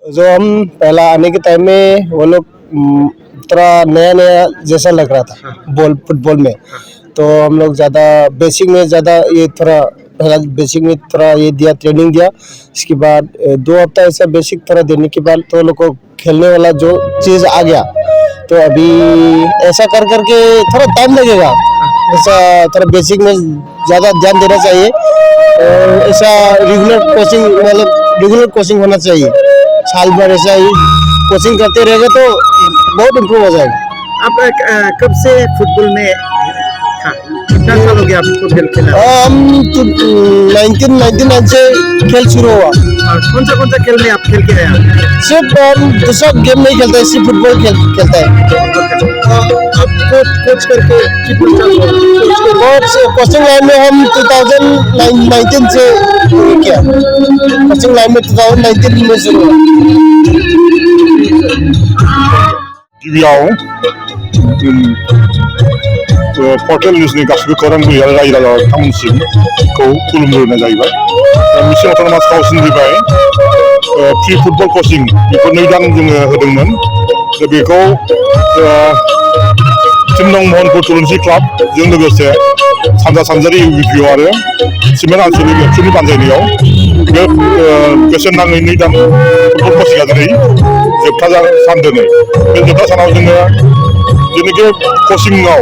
जो हम पहला आने के टाइम में वो लोग थोड़ा नया नया जैसा लग रहा था फुटबॉल में, तो हम लोग ज़्यादा बेसिक में ज़्यादा ये थोड़ा पहला बेसिक में थोड़ा ये दिया, ट्रेनिंग दिया। इसके बाद 2 हफ्ता ऐसा बेसिक थोड़ा देने के बाद तो लोग को खेलने वाला जो चीज़ आ गया। तो अभी ऐसा कर करके थोड़ा टाइम लगेगा, ऐसा थोड़ा बेसिक में ज़्यादा ध्यान देना चाहिए और ऐसा रेगुलर कोचिंग होना चाहिए। साल भर ऐसा ही कोचिंग करते रहेंगे तो बहुत इम्प्रूव हो जाएगा। आप कब से फुटबॉल में था? कितना साल हो गया आपको फुटबॉल खेला? हम 1999 से खेल शुरू हुआ। कौन सा खेल में आप खेल के रहे? सिर्फ दूसरा गेम नहीं खेलता है, सिर्फ फुटबॉल खेलता है। कोच करके कोचिंग लाइन में हम 2019 से किया। कोचिंग लाइन में 2019 में शुरू हुआ। पर्टेल न्यूजनि गासिबो खौरांगिरि आरो रायजो राजा बिथांमोनसिमखौ खुलुमग्रोनाय जाहैबाय। मिशन अट'नमास काउन्सिलनिफ्राय फ्रि फुटबल कचिं बेखौ 2 दान जोङो होदोंमोन। दा बेखौ टिम नं महनपुर थुलुंसि क्लाबजों लोगोसे सानजा सानजारि इउबिपिअ आरो सिमेन्ट आनसलिक एबसुनि बानजायनायाव बे बेसेन नाङै 2 दान फुटबल कचिंआ दिनै जोबथा सान दिनै। बे जोबथा सानाव जोङो जेनाखि कचिंआव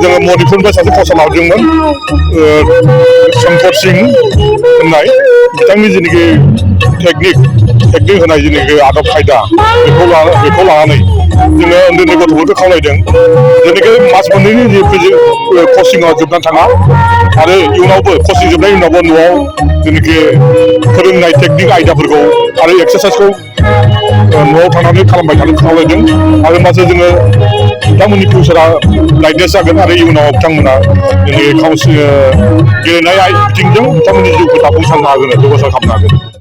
जोङो मणिपुरनिफ्राय सासे कच लाबोदोंमोन, शंकर सिंह होननाय। बिथांनि जेनाखि टेकनिक होनाय जेनाखि आदब खायदा बेखौ लानानै जोङो उन्दै गथ'फोरखौ खावलायदों जेनाखि मास मोननैनि जि कचिंआव जोबनानै थाङा आरो इयुनावबो कचिं जोबनायनि उनावबो न'आव जेनाखि फोरोंनाय टेकनिक आयदाफोरखौ आरो एक्सारसाइसखौ न'आव थांनानै खालामबाय थानो खावलायदों। आरो होमबासो जोङो बिथांमोननि फिउचारा ब्राइटनेस जागोन आरो इयुनाव बिथांमोना जोंनि गेलेनाय बिथिंजों बिथांमोननि जिउखौ दाफुंसारनो हागोन, जौगासार खालामनो हागोन।